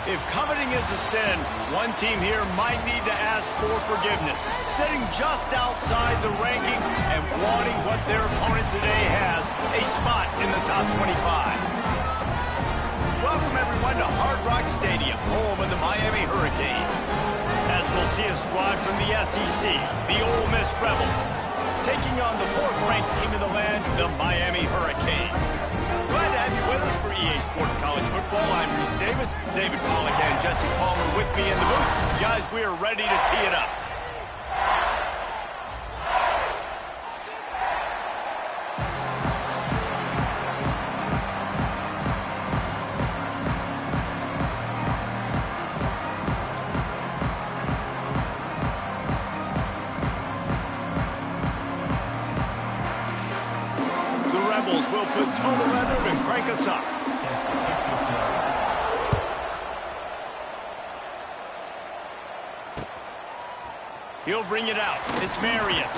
If coveting is a sin, one team here might need to ask for forgiveness, sitting just outside the rankings and wanting what their opponent today has, a spot in the top 25. Welcome, everyone, to Hard Rock Stadium, home of the Miami Hurricanes. As we'll see a squad from the SEC, the Ole Miss Rebels, taking on the fourth-ranked team in the land, the Miami Hurricanes. Glad to have you with us for EA Sports College Football. I'm Reese Davis, David Pollack, and Jesse Palmer with me in the booth. Guys, we are ready to tee it up. Will put total weather and crank us up. He'll bring it out. It's Marion.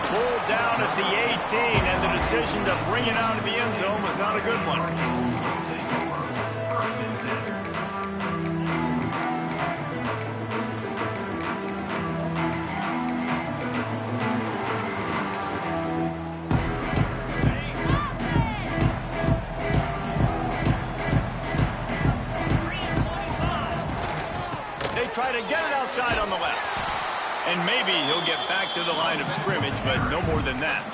Pulled down at the 18, and the decision to bring it out of the end zone was not a good one. Try to get it outside on the left. And maybe he'll get back to the line of scrimmage, but no more than that.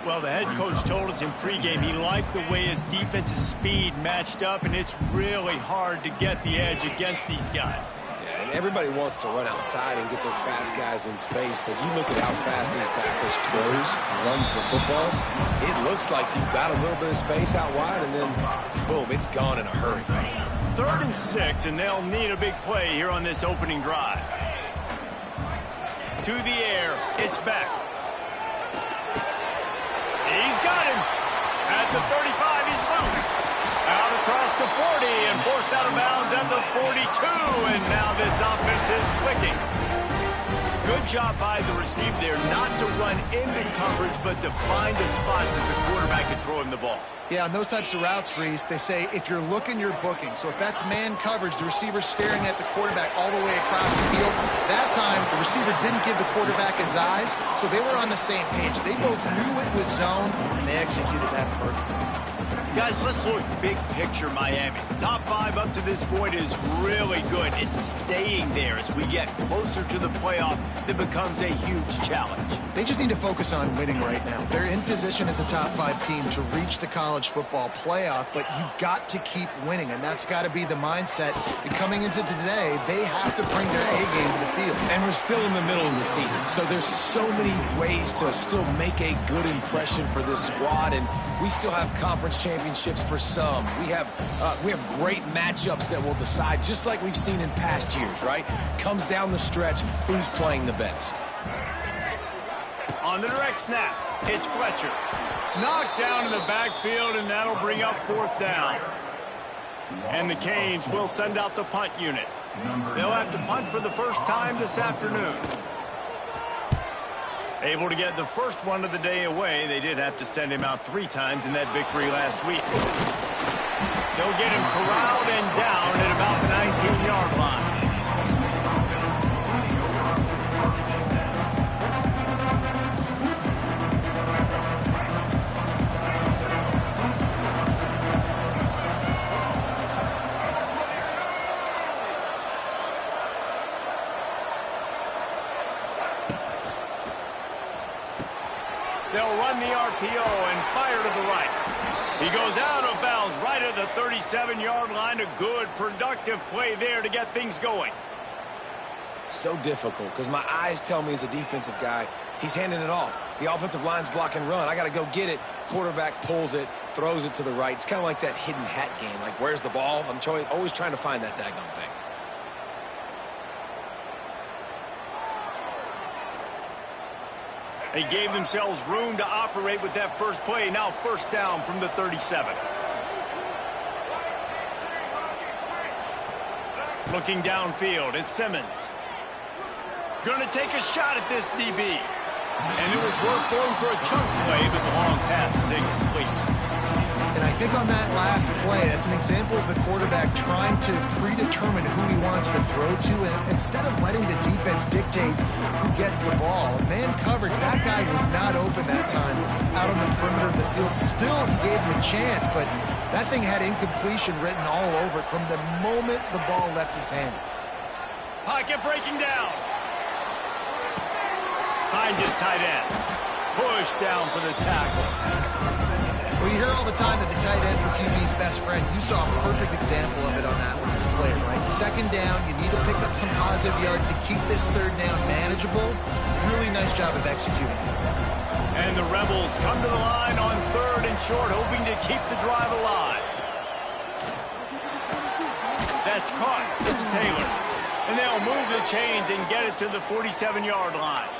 Well, the head coach told us in pregame he liked the way his defensive speed matched up, and it's really hard to get the edge against these guys. Yeah, and everybody wants to run outside and get their fast guys in space, but you look at how fast these backers close and run the football, it looks like you've got a little bit of space out wide, and then, boom, it's gone in a hurry. 3rd and 6, and they'll need a big play here on this opening drive. To the air, it's back. He's got him. At the 35, he's loose. Out across the 40 and forced out of bounds at the 42, and now this offense is clicking. Good job by the receiver there not to run into coverage, but to find a spot that the quarterback can throw him the ball. Yeah, on those types of routes, Reese, they say if you're looking, you're booking. So if that's man coverage, the receiver's staring at the quarterback all the way across the field. That time, the receiver didn't give the quarterback his eyes, so they were on the same page. They both knew it was zone, and they executed that perfectly. Guys, let's look big picture Miami. Top 5 up to this point is really good. It's staying there as we get closer to the playoff that becomes a huge challenge. They just need to focus on winning right now. They're in position as a top 5 team to reach the college football playoff, but you've got to keep winning, and that's got to be the mindset. And coming into today, they have to bring their A game to the field. And we're still in the middle of the season, so there's so many ways to still make a good impression for this squad, and we still have conference championships for some. We have great matchups that will decide, just like we've seen in past years, right? Comes down the stretch, who's playing the best. On the direct snap, it's Fletcher. Knocked down in the backfield, and that'll bring up 4th down. And the Canes will send out the punt unit. They'll have to punt for the first time this afternoon. Able to get the first one of the day away. They did have to send him out 3 times in that victory last week. They'll get him corralled and down at about the 19-yard line. They'll run the RPO and fire to the right. He goes out of bounds right at the 37-yard line. A good, productive play there to get things going. So difficult because my eyes tell me as a defensive guy, he's handing it off. The offensive line's block and run. I got to go get it. Quarterback pulls it, throws it to the right. It's kind of like that hidden hat game. Like, where's the ball? I'm always trying to find that daggone thing. They gave themselves room to operate with that first play. Now 1st down from the 37. Looking downfield, it's Simmons. Going to take a shot at this DB. And it was worth going for a chunk play, but the long pass is incomplete. And I think on that last play, that's an example of the quarterback trying to predetermine who he wants to throw to, and instead of letting the defense dictate who gets the ball. Man coverage, that guy was not open that time out on the perimeter of the field. Still, he gave him a chance, but that thing had incompletion written all over it from the moment the ball left his hand. Pocket breaking down. Behind his tight end. Push down for the tackle. Well, you hear all the time that the tight end's the QB's best friend. You saw a perfect example of it on that last play, right? Second down, you need to pick up some positive yards to keep this third down manageable. Really nice job of executing. And the Rebels come to the line on 3rd and short, hoping to keep the drive alive. That's caught. It's Taylor. And they'll move the chains and get it to the 47-yard line.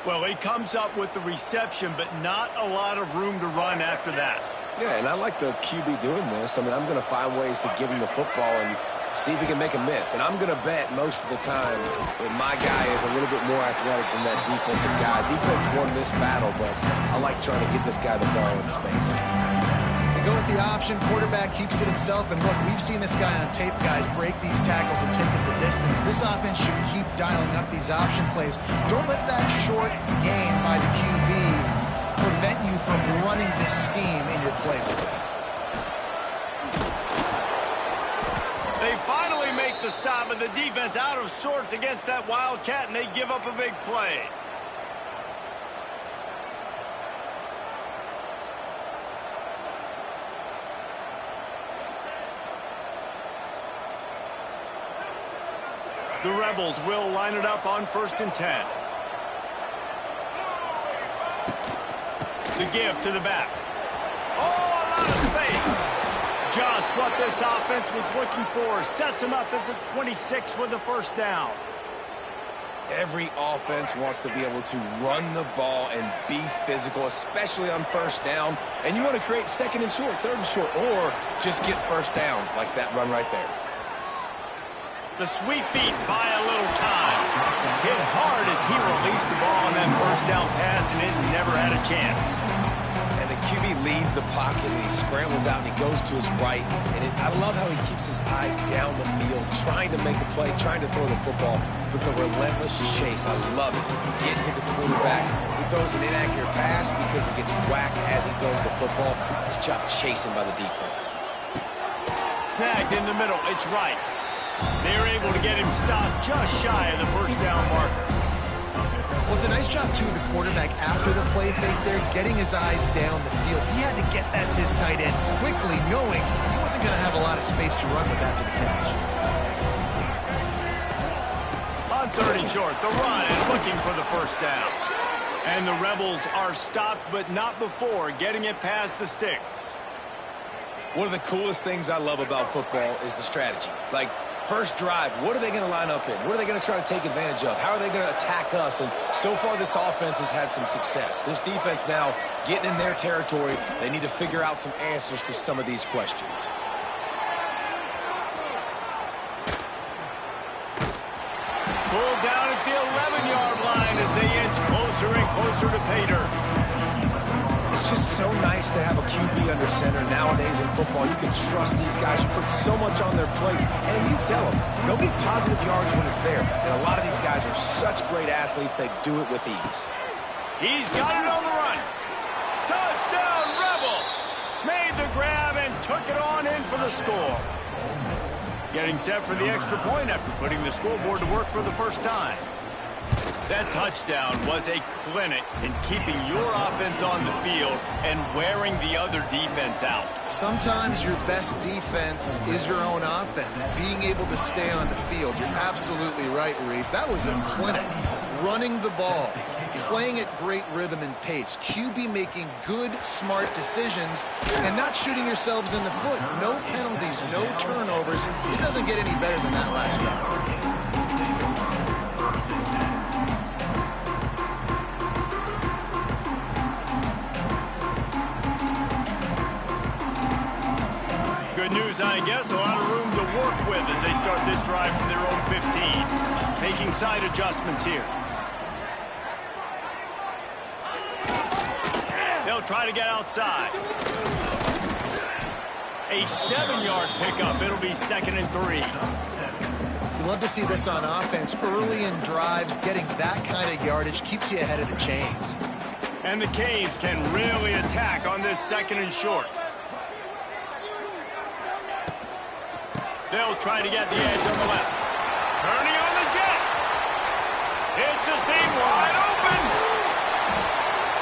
Well, he comes up with the reception, but not a lot of room to run after that. Yeah, and I like the QB doing this. I mean, I'm going to find ways to give him the football and see if he can make a miss. And I'm going to bet most of the time that my guy is a little bit more athletic than that defensive guy. Defense won this battle, but I like trying to get this guy the ball in space. Go with the option, quarterback keeps it himself, and look, we've seen this guy on tape, guys, break these tackles and take it the distance. This offense should keep dialing up these option plays. Don't let that short gain by the QB prevent you from running this scheme in your playbook. They finally make the stop, but the defense out of sorts against that Wildcat, and they give up a big play. The Rebels will line it up on 1st and 10. The give to the back. Oh, a lot of space. Just what this offense was looking for. Sets him up at the 26 with the 1st down. Every offense wants to be able to run the ball and be physical, especially on 1st down. And you want to create 2nd and short, 3rd and short, or just get 1st downs like that run right there. The sweet feet buy a little time. Hit hard as he released the ball on that 1st down pass, and it never had a chance. And the QB leaves the pocket, and he scrambles out, and he goes to his right. And I love how he keeps his eyes down the field, trying to make a play, trying to throw the football, but the relentless chase, I love it. Get to the quarterback. He throws an inaccurate pass because he gets whacked as he throws the football. Nice job chasing by the defense. Snagged in the middle. It's right. They're able to get him stopped just shy of the 1st down marker. Well, it's a nice job, too, the quarterback after the play fake there, getting his eyes down the field. He had to get that to his tight end quickly, knowing he wasn't going to have a lot of space to run with after the catch. On 3rd and short, the run and looking for the 1st down. And the Rebels are stopped, but not before getting it past the sticks. One of the coolest things I love about football is the strategy. Like, first drive, what are they going to line up in? What are they going to try to take advantage of? How are they going to attack us? And so far, this offense has had some success. This defense now getting in their territory. They need to figure out some answers to some of these questions. Pulled down at the 11-yard line as they inch closer and closer to pay dirt. It's just so nice to have a QB under center. Nowadays in football, you can trust these guys. You put so much on their plate, and you tell them, they'll get positive yards when it's there. And a lot of these guys are such great athletes, they do it with ease. He's got it on the run. Touchdown, Rebels! Made the grab and took it on in for the score. Getting set for the extra point after putting the scoreboard to work for the 1st time. That touchdown was a clinic in keeping your offense on the field and wearing the other defense out. Sometimes your best defense is your own offense, being able to stay on the field. You're absolutely right, Reese. That was a clinic. Running the ball, playing at great rhythm and pace, QB making good, smart decisions, and not shooting yourselves in the foot. No penalties, no turnovers. It doesn't get any better than that last drive. Good news, I guess. A lot of room to work with as they start this drive from their own 15. Making side adjustments here. They'll try to get outside. A 7-yard pickup. It'll be 2nd and 3. You love to see this on offense. Early in drives, getting that kind of yardage keeps you ahead of the chains. And the Canes can really attack on this 2nd and short. They'll try to get the edge on the left. Turning on the Jets. It's a seam wide open.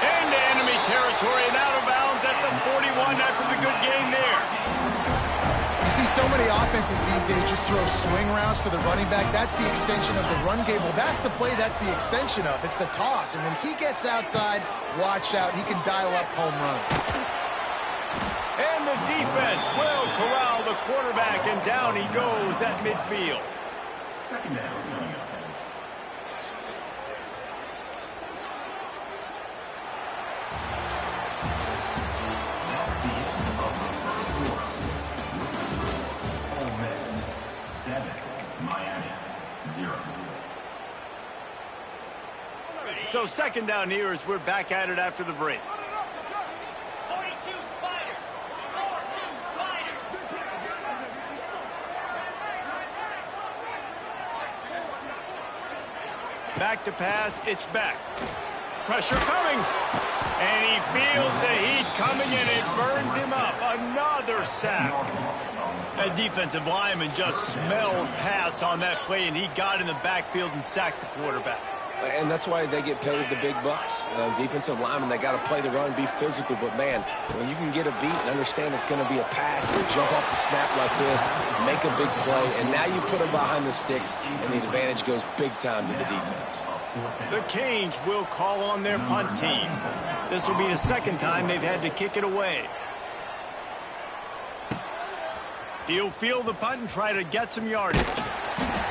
Into enemy territory and out of bounds at the 41 after the good game there. You see so many offenses these days just throw swing routes to the running back. That's the extension of the run game. Well, that's the play that's the extension of. It's the toss. And when he gets outside, watch out. He can dial up home runs. And the defense will corral the quarterback, and down he goes at midfield. Second down. Ole Miss 7, Miami 0. So 2nd down here as we're back at it after the break. Back to pass, it's back. Pressure coming. And he feels the heat coming and it burns him up. Another sack. That defensive lineman just smelled pass on that play, and he got in the backfield and sacked the quarterback. And that's why they get paid the big bucks. Defensive linemen, they got to play the run, be physical. But, man, when you can get a beat and understand it's going to be a pass and jump off the snap like this, make a big play, and now you put them behind the sticks, and the advantage goes big time to the defense. The Canes will call on their punt team. This will be the 2nd time they've had to kick it away. He'll field the punt and try to get some yardage.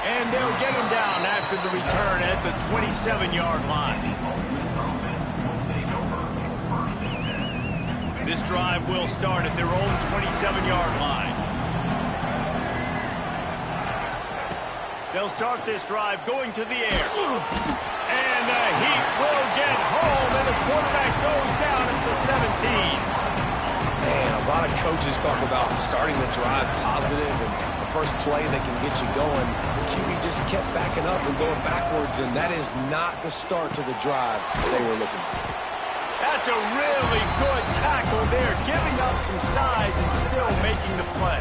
And they'll get him down after the return at the 27-yard line. This drive will start at their own 27-yard line. They'll start this drive going to the air. And the Heat will get home, and the quarterback goes down at the 17. Man, a lot of coaches talk about starting the drive positive and the first play that can get you going. The QB just kept backing up and going backwards, and that is not the start to the drive they were looking for. That's a really good tackle there, giving up some size and still making the play.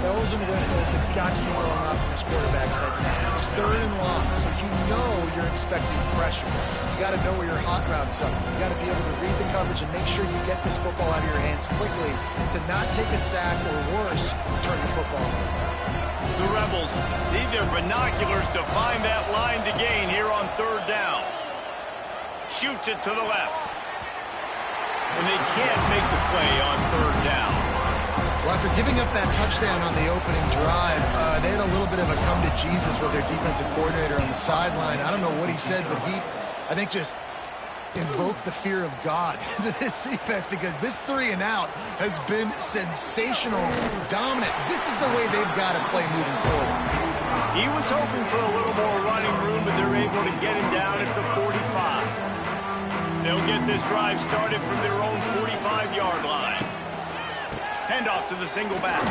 Bells and whistles have got to be going off in this quarterback's head now. It's 3rd and long, so you know you're expecting pressure. You got to know where your hot routes are. You got to be able to read the coverage and make sure you get this football out of your hands quickly to not take a sack or worse, turn the football over. The Rebels need their binoculars to find that line to gain here on 3rd down. Shoots it to the left. And they can't make the play on 3rd down. Well, after giving up that touchdown on the opening drive, they had a little bit of a come-to-Jesus with their defensive coordinator on the sideline. I don't know what he said, but he, I think, just invoked the fear of God into this defense because this 3 and out has been sensational, dominant. This is the way they've got to play moving forward. He was hoping for a little more running room, but they're able to get him down at the 45. They'll get this drive started from their own 45-yard line. Handoff to the single back.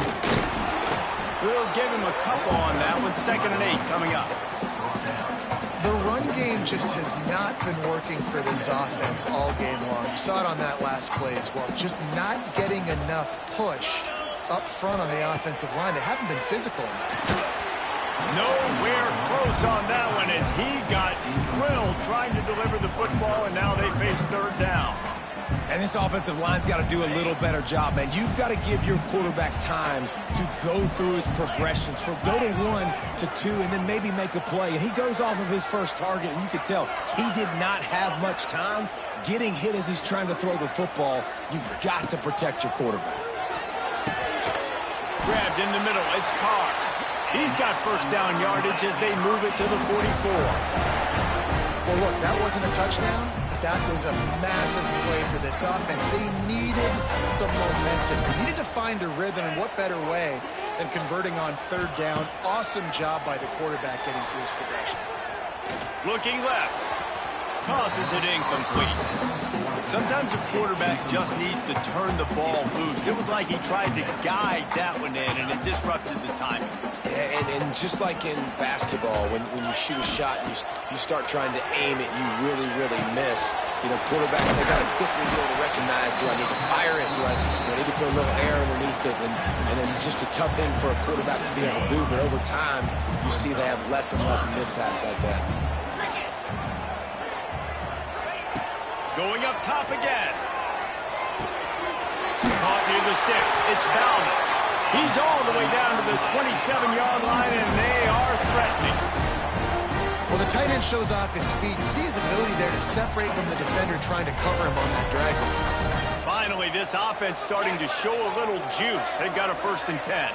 We'll give him a couple on that one. 2nd and 8 coming up. The run game just has not been working for this offense all game long. You saw it on that last play as well. Just not getting enough push up front on the offensive line. They haven't been physical enough. Nowhere close on that one as he got drilled trying to deliver the football, and now they face 3rd down. And this offensive line's got to do a little better job, man. You've got to give your quarterback time to go through his progressions. From go to 1 to 2 and then maybe make a play. And he goes off of his first target, and you could tell he did not have much time getting hit as he's trying to throw the football. You've got to protect your quarterback. Grabbed in the middle. It's Carr. He's got 1st down yardage as they move it to the 44. Well, look, that wasn't a touchdown. That was a massive play for this offense. They needed some momentum. They needed to find a rhythm, and what better way than converting on 3rd down. Awesome job by the quarterback getting through his progression. Looking left. Tosses it incomplete. Sometimes a quarterback just needs to turn the ball loose. It was like he tried to guide that one in, and it disrupted the timing. And just like in basketball, when you shoot a shot and you start trying to aim it, you really, really miss. You know, quarterbacks, they got to quickly be able to recognize, do I need to fire it? Do I need to put a little air underneath it? And it's just a tough thing for a quarterback to be able to do. But over time, you see they have less and less mishaps like that. Going up top again. Caught near the sticks. It's Bowman. He's all the way down to the 27-yard line, and they are threatening. Well, the tight end shows off his speed. You see his ability there to separate from the defender trying to cover him on that drag. Finally, this offense starting to show a little juice. They've got a 1st and 10.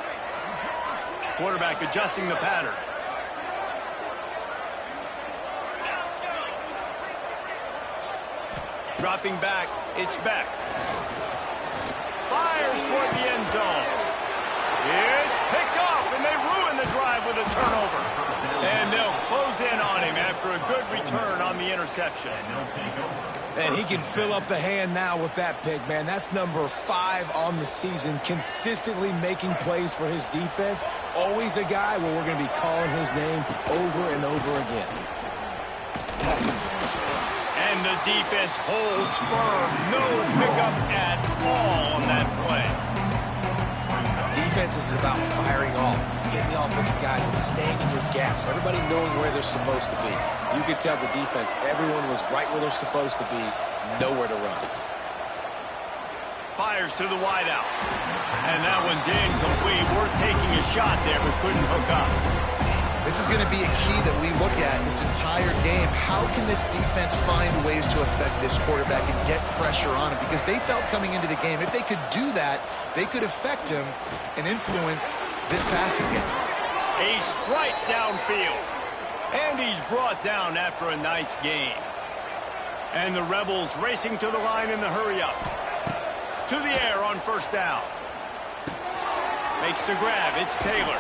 Quarterback adjusting the pattern. Dropping back, it's Beck. Fires toward the end zone. It's picked off, and they ruin the drive with a turnover. And they'll close in on him after a good return on the interception. And he can fill up the hand now with that pick, man. That's number 5 on the season, consistently making plays for his defense. Always a guy where we're going to be calling his name over and over again. And the defense holds firm. No pickup at all on that play. Defense is about firing off, getting the offensive guys and staying in your gaps. Everybody knowing where they're supposed to be. You could tell the defense, everyone was right where they're supposed to be, nowhere to run. Fires to the wideout. And that one's incomplete. We're taking a shot there, but couldn't hook up. This is going to be a key that we look at this entire game. How can this defense find ways to affect this quarterback and get pressure on him? Because they felt coming into the game, if they could do that, they could affect him and influence this passing game. A strike downfield. And he's brought down after a nice gain. And the Rebels racing to the line in the hurry-up. To the air on 1st down. Makes the grab. It's Taylor.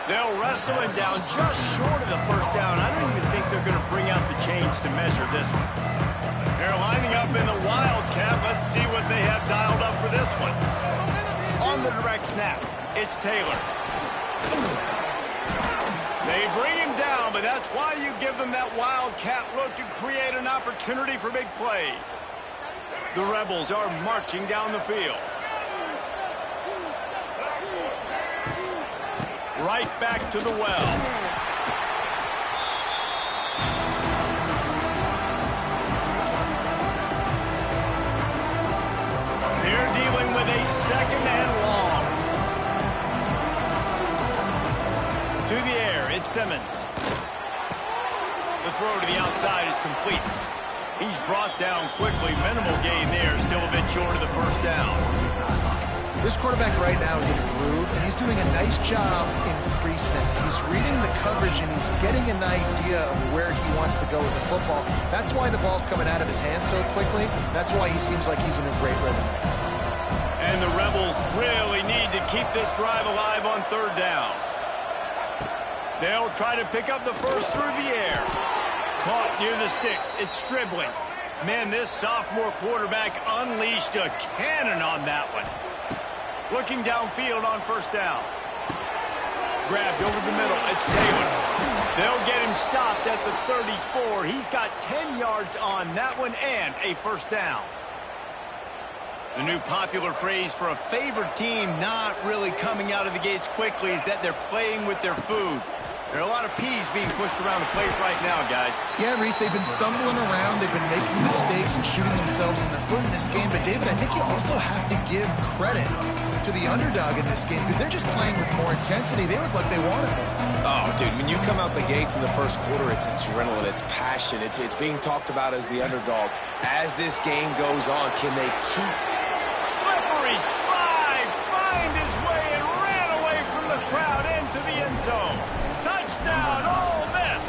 They'll wrestle him down just short of the 1st down. I don't even think they're going to bring out the chains to measure this one. They're lining up in the Wildcat. Let's see what they have dialed up for this one. On the direct snap, it's Taylor. They bring him down, but that's why you give them that Wildcat look to create an opportunity for big plays. The Rebels are marching down the field. Right back to the well. They're dealing with a 2nd and long. To the air, it's Simmons. The throw to the outside is complete. He's brought down quickly. Minimal gain there, still a bit short of the 1st down. This quarterback right now is in a groove, and he's doing a nice job in pre-snap. He's reading the coverage, and he's getting an idea of where he wants to go with the football. That's why the ball's coming out of his hands so quickly. That's why he seems like he's in a great rhythm. And the Rebels really need to keep this drive alive on 3rd down. They'll try to pick up the 1st through the air. Caught near the sticks. It's Stribling. Man, this sophomore quarterback unleashed a cannon on that one. Looking downfield on 1st down. Grabbed over the middle. It's Taylor. They'll get him stopped at the 34. He's got 10 yards on that one and a 1st down. The new popular phrase for a favored team not really coming out of the gates quickly is that they're playing with their food. There are a lot of peas being pushed around the plate right now, guys. Yeah, Reese, they've been stumbling around. They've been making mistakes and shooting themselves in the foot in this game. But, David, I think you also have to give credit to the underdog in this game because they're just playing with more intensity. They look like they wanted more. Oh, dude, when you come out the gates in the 1st quarter, it's adrenaline, it's passion. It's being talked about as the underdog. As this game goes on, can they keep... Slippery slide, find his way and ran away from the crowd into the end zone. Touchdown, Ole Miss.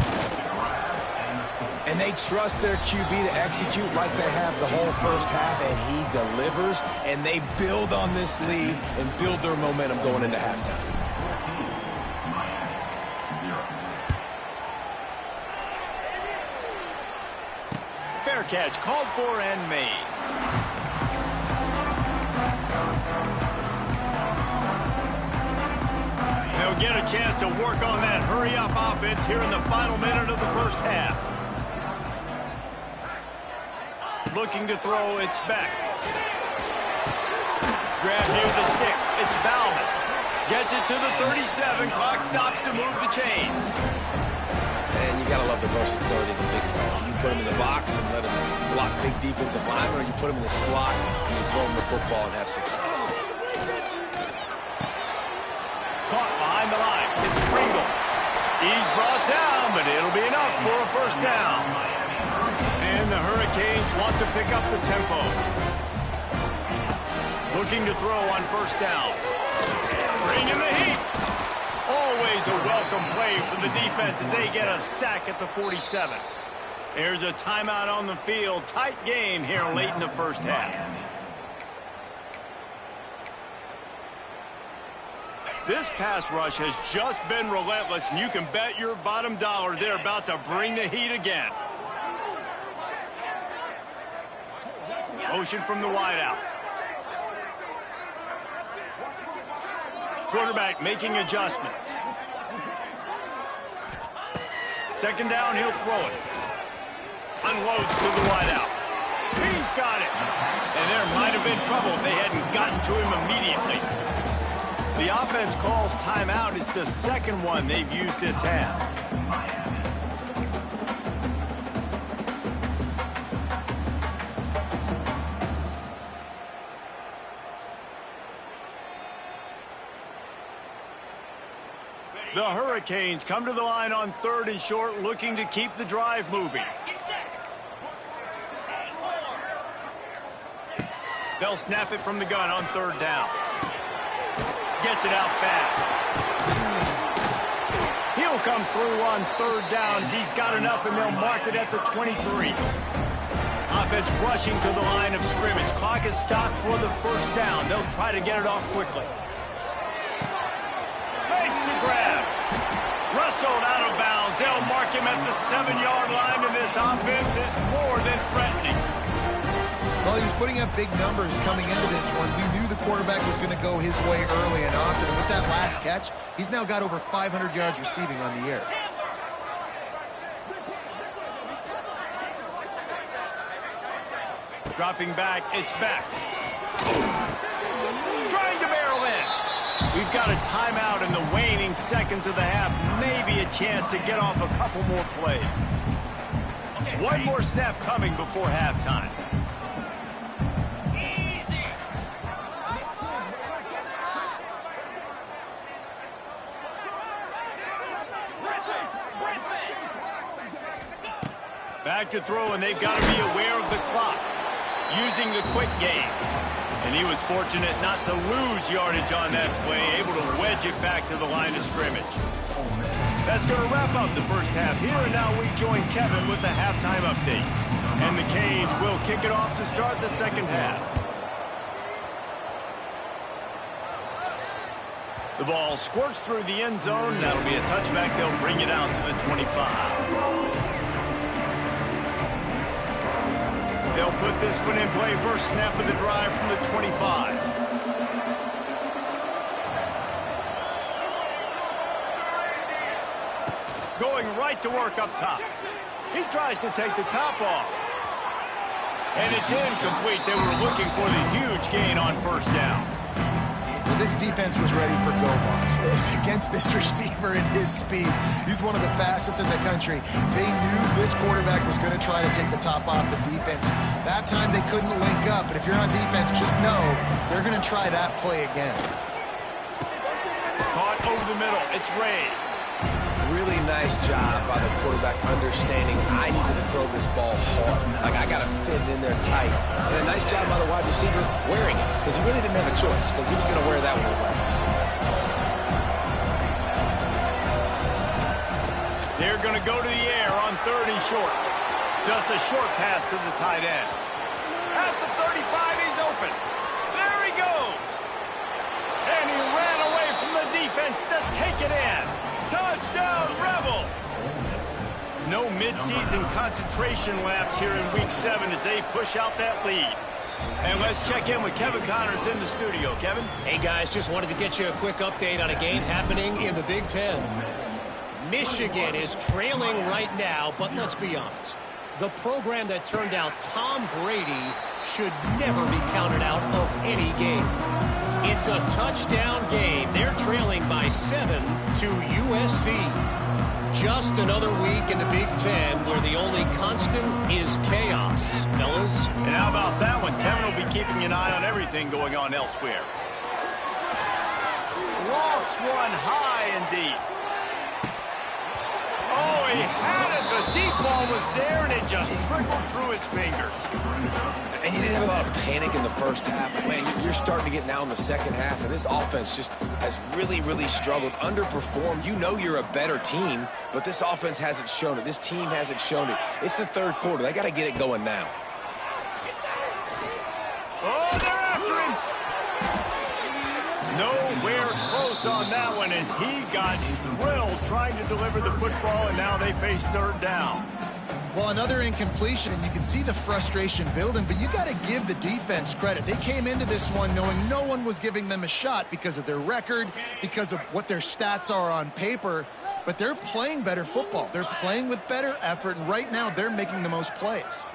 And they trust their QB to execute like they have the whole 1st half, and he delivers, and they build on this lead and build their momentum going into halftime. catch, called for and made. They'll get a chance to work on that hurry-up offense here in the final minute of the first half. Looking to throw, it's Beck. Grab near the sticks, it's Bauman. Gets it to the 37, clock stops to move the chains. And you got to love the versatility of the big fella. You put him in the box and let him block big defensive linemen, or you put him in the slot and you throw him the football and have success. Caught behind the line, it's Pringle. He's brought down, but it'll be enough for a first down. And the Hurricanes want to pick up the tempo. Looking to throw on first down. Bring in the heat. Always a welcome play for the defense as they get a sack at the 47. There's a timeout on the field. Tight game here late in the first half. This pass rush has just been relentless, and you can bet your bottom dollar they're about to bring the heat again. Motion from the wideout. Quarterback making adjustments. Second down, he'll throw it. Unloads to the wideout. He's got it. And there might have been trouble if they hadn't gotten to him immediately. The offense calls timeout. It's the second one they've used this half. The Hurricanes come to the line on 3rd and short, looking to keep the drive moving. They'll snap it from the gun on 3rd down. Gets it out fast. He'll come through on 3rd down as he's got enough, and they'll mark it at the 23. Offense rushing to the line of scrimmage. Clock is stopped for the first down. They'll try to get it off quickly. Makes the grab. Wrestled out of bounds. They'll mark him at the 7-yard line, and this offense is more than threatening. Well, he was putting up big numbers coming into this one. We knew the quarterback was going to go his way early and often. And with that last catch, he's now got over 500 yards receiving on the year. Dropping back, it's back. Trying to barrel in. We've got a timeout in the waning seconds of the half. Maybe a chance to get off a couple more plays. One more snap coming before halftime. Back to throw, and they've got to be aware of the clock. Using the quick game. And he was fortunate not to lose yardage on that play, able to wedge it back to the line of scrimmage. That's going to wrap up the first half here, and now we join Kevin with the halftime update. And the Canes will kick it off to start the second half. The ball squirts through the end zone. That'll be a touchback. They'll bring it out to the 25. They'll put this one in play. First snap of the drive from the 25. Going right to work up top. He tries to take the top off. And it's incomplete. They were looking for the huge gain on first down. Well, this defense was ready for go-balls. Against this receiver and his speed, he's one of the fastest in the country. They knew this quarterback was going to try to take the top off the defense. That time they couldn't link up, but if you're on defense, just know they're going to try that play again. Caught over the middle. It's Ray. Really nice job by the quarterback understanding I need to throw this ball hard. Like, I got to fit it in there tight. And a nice job by the wide receiver wearing it, because he really didn't have a choice, because he was going to wear that one regardless. They're going to go to the air on 3rd and short. Just a short pass to the tight end. At the 35, he's open. There he goes. And he ran away from the defense to take it in. Touchdown, Rebels! No midseason some concentration laps here in Week 7 as they push out that lead. And let's check in with Kevin Connors in the studio. Kevin? Hey, guys, just wanted to get you a quick update on a game happening in the Big Ten. Michigan is trailing right now, but let's be honest. The program that turned out Tom Brady should never be counted out of any game. It's a touchdown game. They're trailing by 7 to USC. Just another week in the Big Ten where the only constant is chaos, fellas. And how about that one? Kevin will be keeping an eye on everything going on elsewhere. Lofts one high indeed. Oh, he had it. The deep ball was there, and it just trickled through his fingers. And you didn't have a lot of panic in the first half. Man, you're starting to get now in the second half, and this offense just has really, really struggled, underperformed. You know you're a better team, but this offense hasn't shown it. This team hasn't shown it. It's the third quarter. They got to get it going now. Oh, they're after him. Nowhere close on that one as he got thrilled trying to deliver the football, and now they face third down. Well, another incompletion, and you can see the frustration building, but you got to give the defense credit. They came into this one knowing no one was giving them a shot because of their record, because of what their stats are on paper, but they're playing better football. They're playing with better effort, and right now they're making the most plays.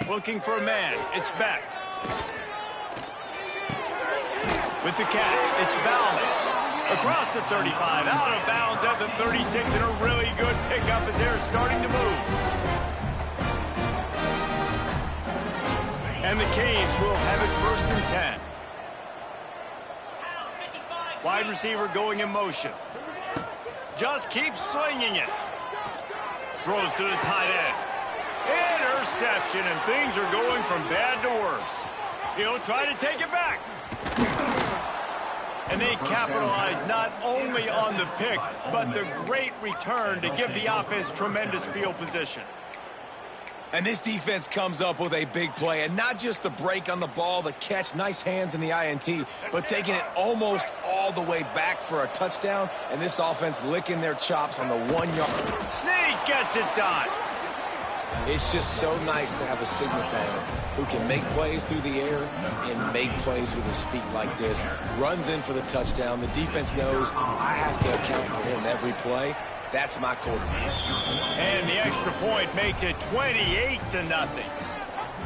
Looking for a man. It's Beck. With the catch, it's Bowman. Across the 35, out of bounds at the 36, and a really good pickup as they're starting to move. And the Canes will have it 1st and 10. Wide receiver going in motion. Just keeps slinging it. Throws to the tight end. Interception, and things are going from bad to worse. He'll try to take it back. And they capitalize not only on the pick, but the great return to give the offense tremendous field position. And this defense comes up with a big play, and not just the break on the ball, the catch, nice hands in the INT, but taking it almost all the way back for a touchdown, and this offense licking their chops on the 1 yard. Sneak gets it done. It's just so nice to have a signal player who can make plays through the air and make plays with his feet like this. Runs in for the touchdown. The defense knows I have to account for him every play. That's my quarterback. And the extra point makes it 28-0.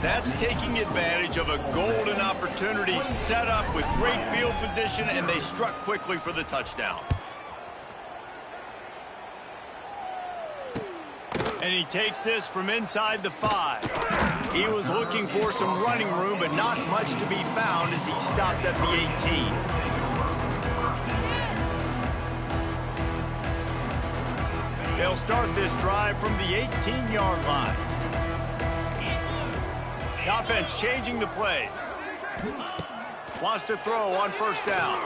That's taking advantage of a golden opportunity set up with great field position, and they struck quickly for the touchdown. And he takes this from inside the 5. He was looking for some running room, but not much to be found as he stopped at the 18. They'll start this drive from the 18-yard line. The offense changing the play. Wants to throw on 1st down.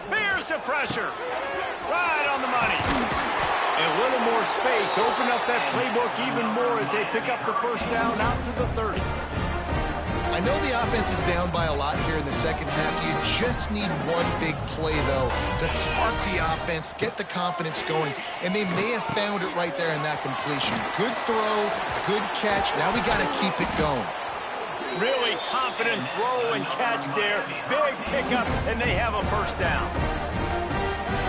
Here's the pressure. Right on the money. A little more space, open up that playbook even more as they pick up the 1st down out to the 30. I know the offense is down by a lot here in the second half. You just need one big play, though, to spark the offense, get the confidence going, and they may have found it right there in that completion. Good throw, good catch. Now we got to keep it going. Really confident throw and catch there. Big pickup, and they have a 1st down.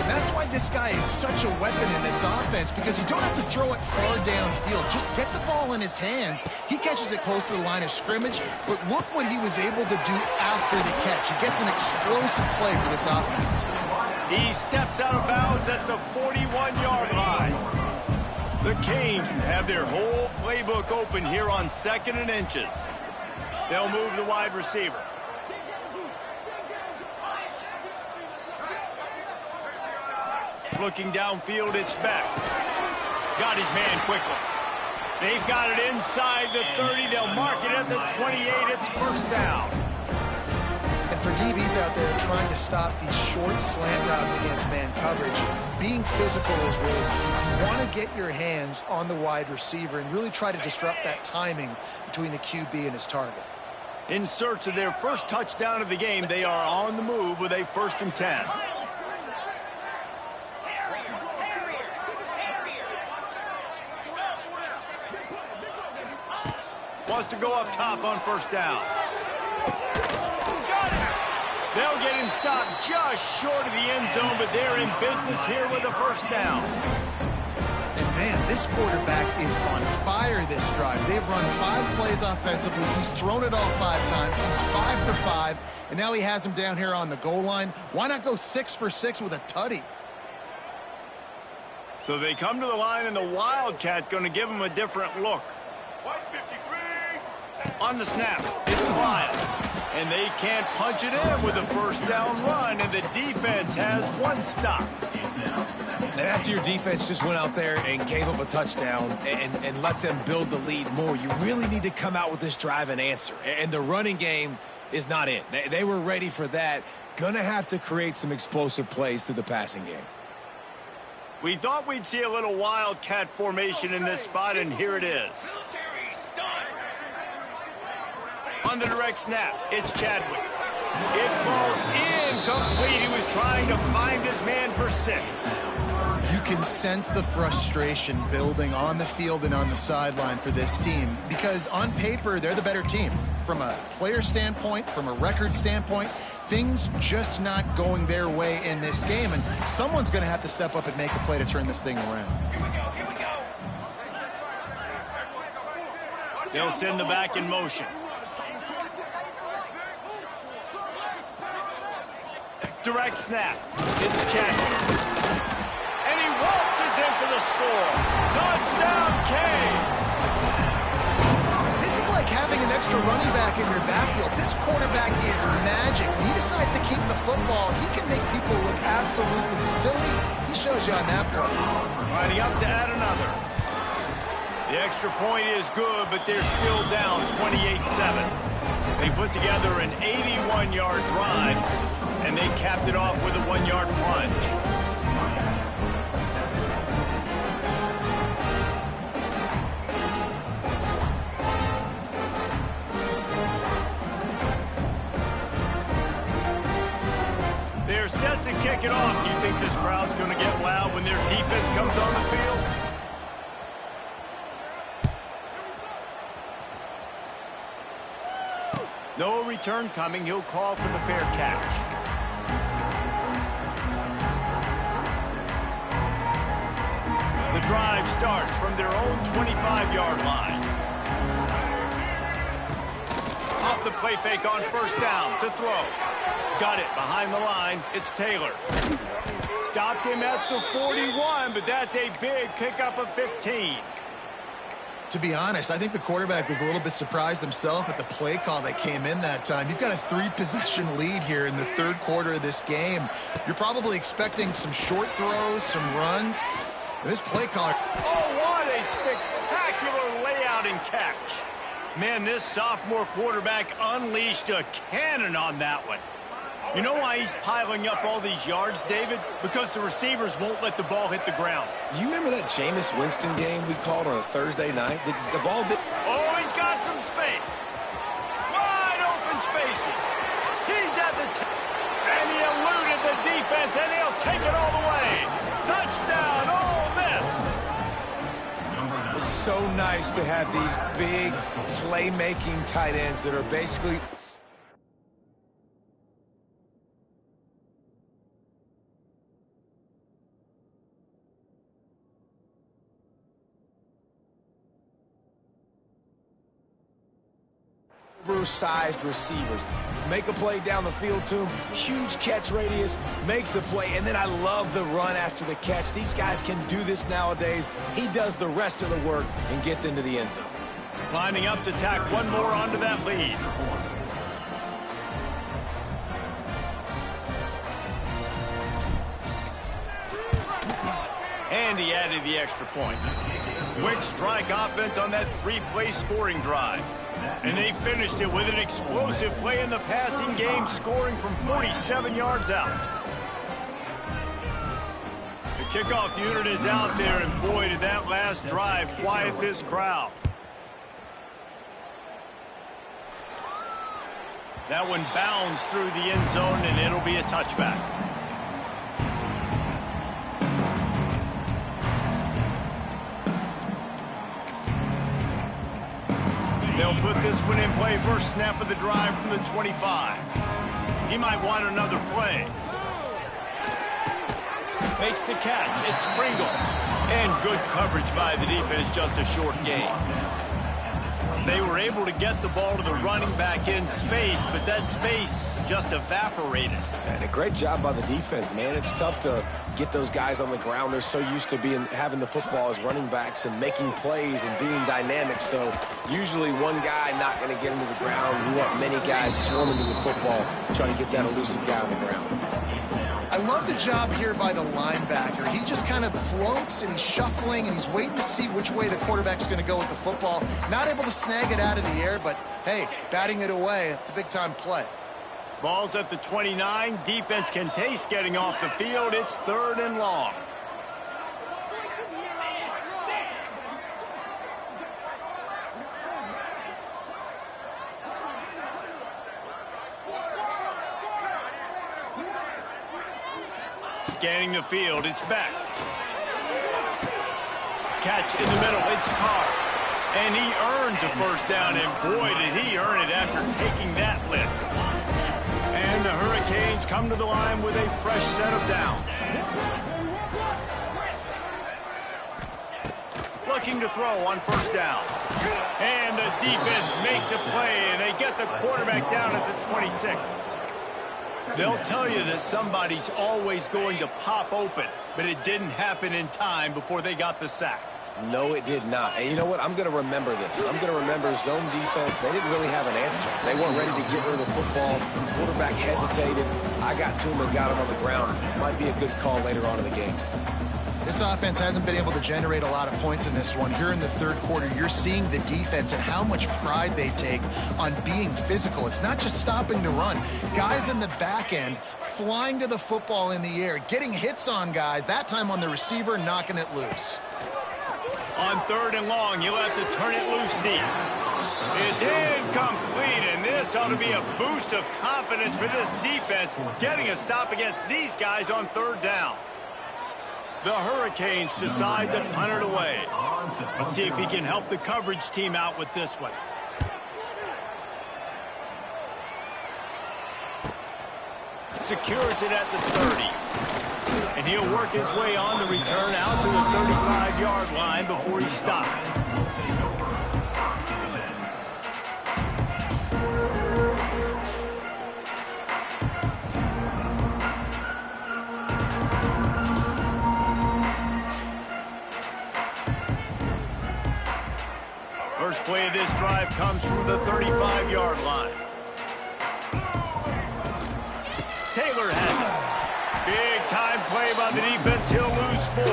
And that's why this guy is such a weapon in this offense, because you don't have to throw it far downfield. Just get the ball in his hands. He catches it close to the line of scrimmage, but look what he was able to do after the catch. He gets an explosive play for this offense. He steps out of bounds at the 41-yard line. The Canes have their whole playbook open here on 2nd and inches. They'll move the wide receiver. Looking downfield, it's Beck. Got his man quickly. They've got it inside the 30. They'll mark it at the 28. It's 1st down. And for DBs out there trying to stop these short slant routes against man coverage, being physical is really key. You want to get your hands on the wide receiver and really try to disrupt that timing between the QB and his target. In search of their first touchdown of the game, they are on the move with a 1st and 10. Wants to go up top on first down. They'll get him stopped just short of the end zone, but they're in business here with a first down. And man, this quarterback is on fire this drive. They've run 5 plays offensively. He's thrown it all 5 times. He's 5 for 5, and now he has him down here on the goal line. Why not go 6 for 6 with a tutty? So they come to the line, and the Wildcat going to give him a different look. On the snap, it's Lyle. And they can't punch it in with a first down run, and the defense has 1 stop. And after your defense just went out there and gave up a touchdown and let them build the lead more, you really need to come out with this drive and answer. And the running game is not it. They were ready for that. Gonna have to create some explosive plays through the passing game. We thought we'd see a little Wildcat formation in this spot, and here it is. On the direct snap, it's Chadwick. It falls incomplete. He was trying to find his man for 6. You can sense the frustration building on the field and on the sideline for this team because on paper, they're the better team. From a player standpoint, from a record standpoint, things just not going their way in this game, and someone's going to have to step up and make a play to turn this thing around. Here we go. They'll send the back in motion. Direct snap. It's Chadwick. And he waltzes in for the score. Touchdown, Canes! This is like having an extra running back in your backfield. This quarterback is magic. He decides to keep the football. He can make people look absolutely silly. He shows you on that play. Lining up to add another. The extra point is good, but they're still down 28-7. They put together an 81-yard drive, and they capped it off with a 1-yard plunge. They're set to kick it off. Do you think this crowd's going to get loud when their defense comes on the field? No return coming. He'll call for the fair catch. The drive starts from their own 25-yard line. Off the play fake on first down to throw. Got it behind the line. It's Taylor. Stopped him at the 41, but that's a big pickup of 15. To be honest, I think the quarterback was a little bit surprised himself at the play call that came in that time. You've got a 3-possession lead here in the third quarter of this game. You're probably expecting some short throws, some runs. And this play caller... Oh, what a spectacular layout and catch. Man, this sophomore quarterback unleashed a cannon on that one. You know why he's piling up all these yards, David? Because the receivers won't let the ball hit the ground. You remember that Jameis Winston game we called on a Thursday night? The ball did... Oh, he's got some space. Wide open spaces. He's at the... And he eluded the defense, and he'll take it all the way. Touchdown, Ole Miss. It's so nice to have these big playmaking tight ends that are basically... oversized receivers. Make a play down the field to him, huge catch radius, makes the play, and then I love the run after the catch. These guys can do this nowadays. He does the rest of the work and gets into the end zone. Lining up to tack one more onto that lead. And he added the extra point. Quick strike offense on that 3-play scoring drive. And they finished it with an explosive play in the passing game, scoring from 47 yards out. The kickoff unit is out there, and boy, did that last drive quiet this crowd. That one bounds through the end zone, and it'll be a touchback. They'll put this one in play first snap of the drive from the 25. He might want another play. Makes the catch. It's Pringle. And good coverage by the defense, just a short gain. They were able to get the ball to the running back in space, but that space just evaporated. And a great job by the defense, man. It's tough to get those guys on the ground. They're so used to having the football as running backs and making plays and being dynamic. So usually one guy not going to get into the ground. We want many guys swarming to the football, trying to get that elusive guy on the ground. I love the job here by the linebacker. He just kind of floats and he's shuffling and he's waiting to see which way the quarterback's going to go with the football. Not able to snag it out of the air, but hey, batting it away, it's a big-time play. Ball's at the 29. Defense can taste getting off the field. It's 3rd and long. Scanning the field, it's back. Catch in the middle, it's Carr. And he earns a first down, and boy, did he earn it after taking that lift. And the Hurricanes come to the line with a fresh set of downs. Looking to throw on first down. And the defense makes a play, and they get the quarterback down at the 26. They'll tell you that somebody's always going to pop open, but it didn't happen in time before they got the sack. No, it did not. And you know what? I'm going to remember this. I'm going to remember zone defense. They didn't really have an answer. They weren't ready to get rid of the football. The quarterback hesitated. I got to him and got him on the ground. Might be a good call later on in the game. This offense hasn't been able to generate a lot of points in this one. Here in the third quarter, you're seeing the defense and how much pride they take on being physical. It's not just stopping the run. Guys in the back end flying to the football in the air, getting hits on guys, that time on the receiver, knocking it loose. On 3rd and long, you'll have to turn it loose deep. It's incomplete, and this ought to be a boost of confidence for this defense, getting a stop against these guys on 3rd down. The Hurricanes decide to punt it away. Let's see if he can help the coverage team out with this one. Secures it at the 30. And he'll work his way on the return out to the 35-yard line before he stopped. First play of this drive comes from the 35-yard line. Taylor has it. Big-time play by the defense. He'll lose 4.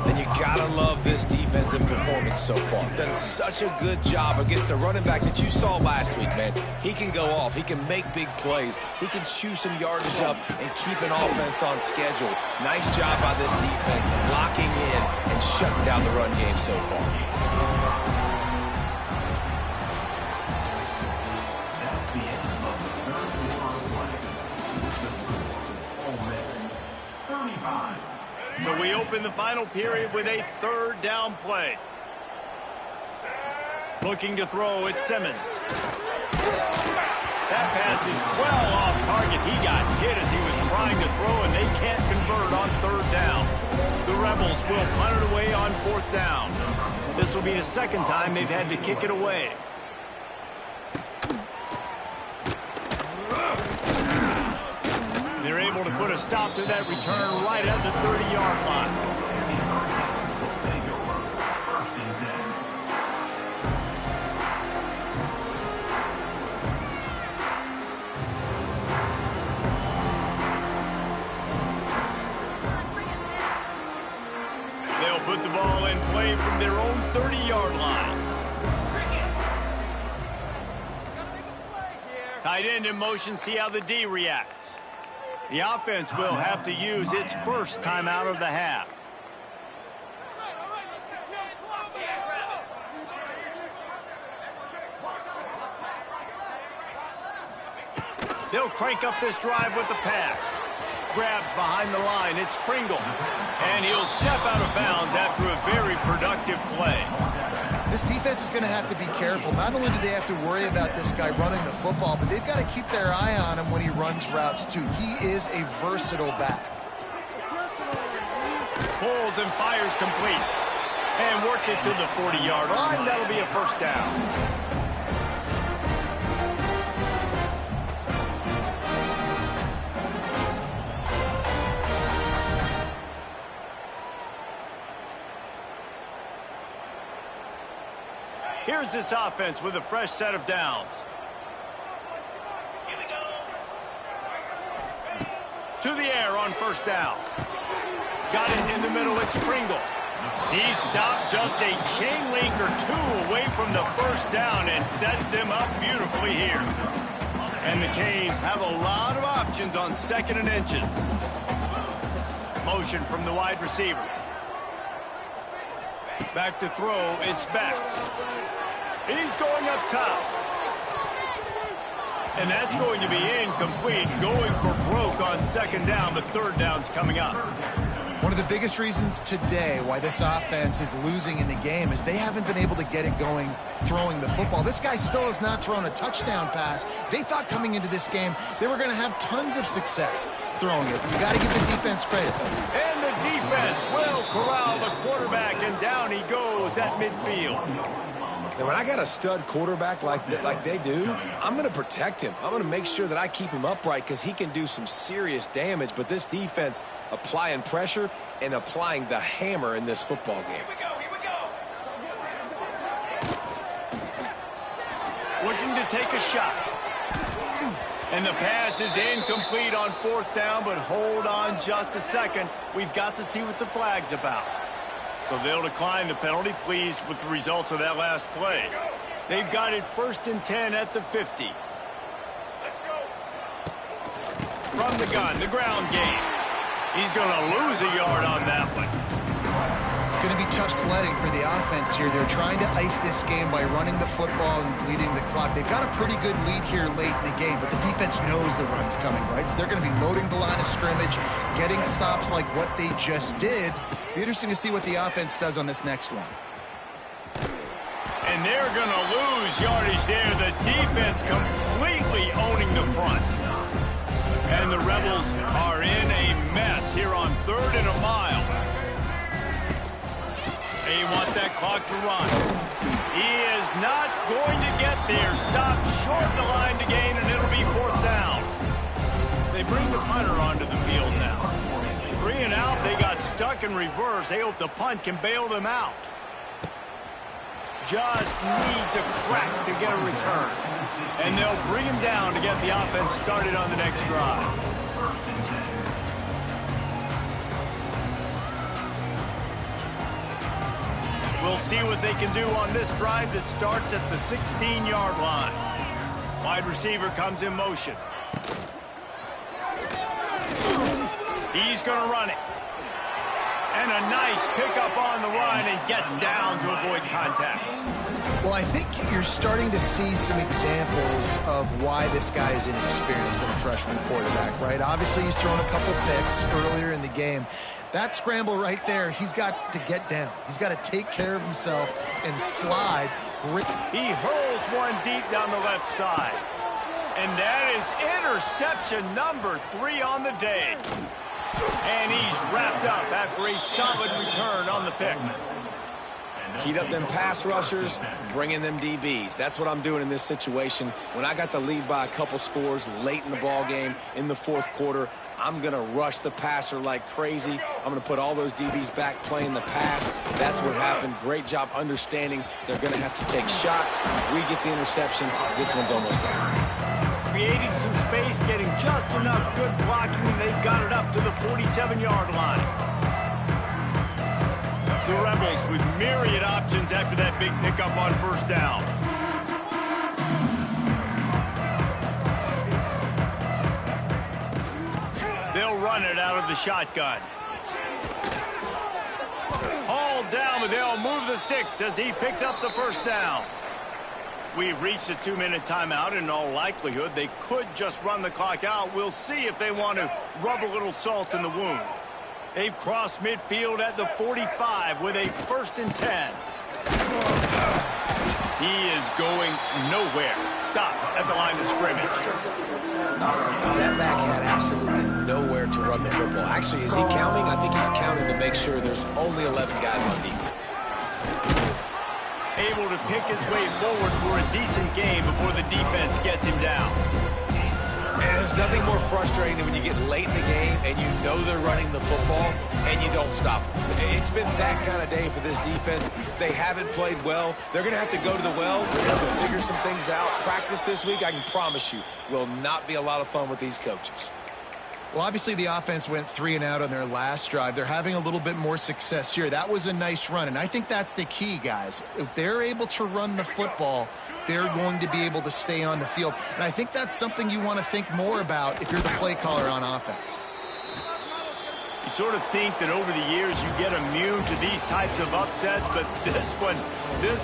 And you gotta love this defensive performance so far. Done such a good job against the running back that you saw last week, man. He can go off. He can make big plays. He can chew some yardage up and keep an offense on schedule. Nice job by this defense locking in and shutting down the run game so far. So we open the final period with a 3rd down play. Looking to throw, it's Simmons. That pass is well off target. He got hit as he was trying to throw, and they can't convert on 3rd down. The Rebels will punt it away on 4th down. This will be the 2nd time they've had to kick it away. They're able to put a stop to that return right at the 30-yard line. They'll put the ball in play from their own 30-yard line. Tight end in motion, see how the D reacts. The offense will have to use its first timeout of the half. They'll crank up this drive with the pass. Grabbed behind the line, it's Pringle. And he'll step out of bounds after a very productive play. This defense is going to have to be careful. Not only do they have to worry about this guy running the football, but they've got to keep their eye on him when he runs routes too. He is a versatile back. Pulls and fires complete. And works it to the 40-yard line. That'll be a first down. Here's this offense with a fresh set of downs. To the air on first down. Got it in the middle, it's Pringle. He stopped just a chain link or two away from the first down and sets them up beautifully here. And the Canes have a lot of options on 2nd and inches. Motion from the wide receiver. Back to throw, it's back. He's going up top. And that's going to be incomplete, going for broke on 2nd down, but 3rd down's coming up. One of the biggest reasons today why this offense is losing in the game is they haven't been able to get it going throwing the football. This guy still has not thrown a touchdown pass. They thought coming into this game they were going to have tons of success throwing it. You got to give the defense credit. And the defense will corral the quarterback, and down he goes at midfield. Now, when I got a stud quarterback like they do, I'm going to protect him. I'm going to make sure that I keep him upright because he can do some serious damage. But this defense applying pressure and applying the hammer in this football game. Here we go. Looking to take a shot. And the pass is incomplete on 4th down, but hold on just a second. We've got to see what the flag's about. So they'll decline the penalty, pleased with the results of that last play. They've got it 1st and 10 at the 50. From the gun, the ground game. He's going to lose a yard on that one. It's going to be tough sledding for the offense here. They're trying to ice this game by running the football and bleeding the clock. They've got a pretty good lead here late in the game, but the defense knows the run's coming, right? So they're going to be loading the line of scrimmage, getting stops like what they just did. Be interesting to see what the offense does on this next one. And they're going to lose yardage there. The defense completely owning the front. And the Rebels are in a mess here on 3rd and a mile. They want that clock to run. He is not going to get there. Stopped short of the line to gain, and it'll be 4th down. They bring the punter onto the field now. 3 and out, they got stuck in reverse. They hope the punt can bail them out. Just needs a crack to get a return. And they'll bring him down to get the offense started on the next drive. We'll see what they can do on this drive that starts at the 16-yard line. Wide receiver comes in motion. He's going to run it. And a nice pickup on the run and gets down to avoid contact. Well, I think you're starting to see some examples of why this guy is inexperienced as a freshman quarterback, right? Obviously, he's thrown a couple picks earlier in the game. That scramble right there, he's got to get down. He's got to take care of himself and slide. He hurls one deep down the left side. And that is interception number 3 on the day. And he's wrapped up after a solid return on the pick. Heat up them pass rushers, bring in them DBs. That's what I'm doing in this situation. When I got the lead by a couple scores late in the ball game in the 4th quarter, I'm going to rush the passer like crazy. I'm going to put all those DBs back playing the pass. That's what happened. Great job understanding they're going to have to take shots. We get the interception. This one's almost over. Creating some space, getting just enough good blocking, and they've got it up to the 47-yard line. The Rebels with myriad options after that big pickup on 1st down. They'll run it out of the shotgun. Hauled down, but they'll move the sticks as he picks up the 1st down. We've reached a 2-minute timeout, and in all likelihood, they could just run the clock out. We'll see if they want to rub a little salt in the wound. They've crossed midfield at the 45 with a 1st and 10. He is going nowhere. Stop at the line of scrimmage. That back had absolutely nowhere to run the football. Actually, is he counting? I think he's counting to make sure there's only 11 guys on defense. Able to pick his way forward for a decent game before the defense gets him down. And there's nothing more frustrating than when you get late in the game and you know they're running the football and you don't stop them. It's been that kind of day for this defense. They haven't played well. They're going to have to go to the well. They're going to have to figure some things out. Practice this week, I can promise you, will not be a lot of fun with these coaches. Well, obviously the offense went 3 and out on their last drive. They're having a little bit more success here. That was a nice run, and I think that's the key, guys. If they're able to run the football, they're going to be able to stay on the field. And I think that's something you want to think more about if you're the play caller on offense. You sort of think that over the years you get immune to these types of upsets, but this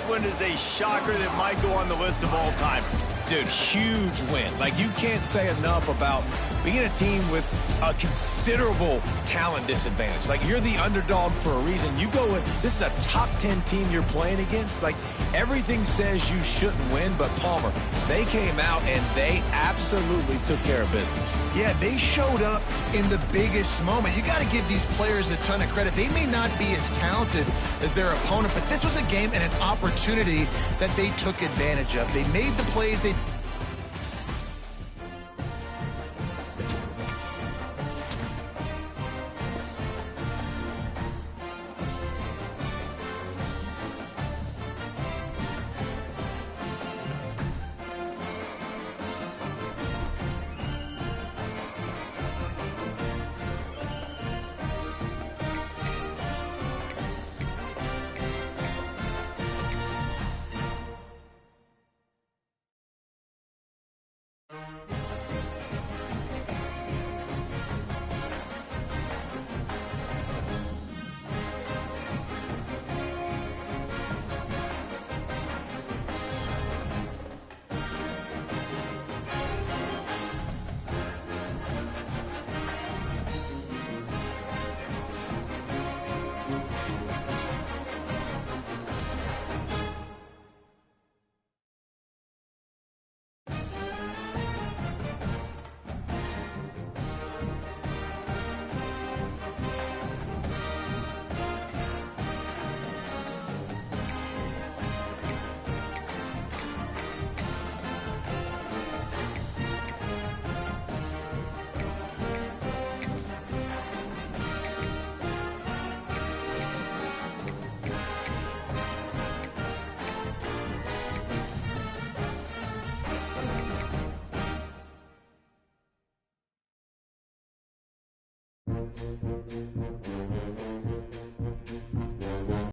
one is a shocker that might go on the list of all time. Dude, huge win. Like, you can't say enough about being a team with a considerable talent disadvantage. Like, you're the underdog for a reason. You go in, this is a top 10 team you're playing against. Like, everything says you shouldn't win, but Palmer, they came out and they absolutely took care of business. Yeah, they showed up in the biggest moment. You got to give these players a ton of credit. They may not be as talented as their opponent, but this was a game and an opportunity that they took advantage of. They made the plays. They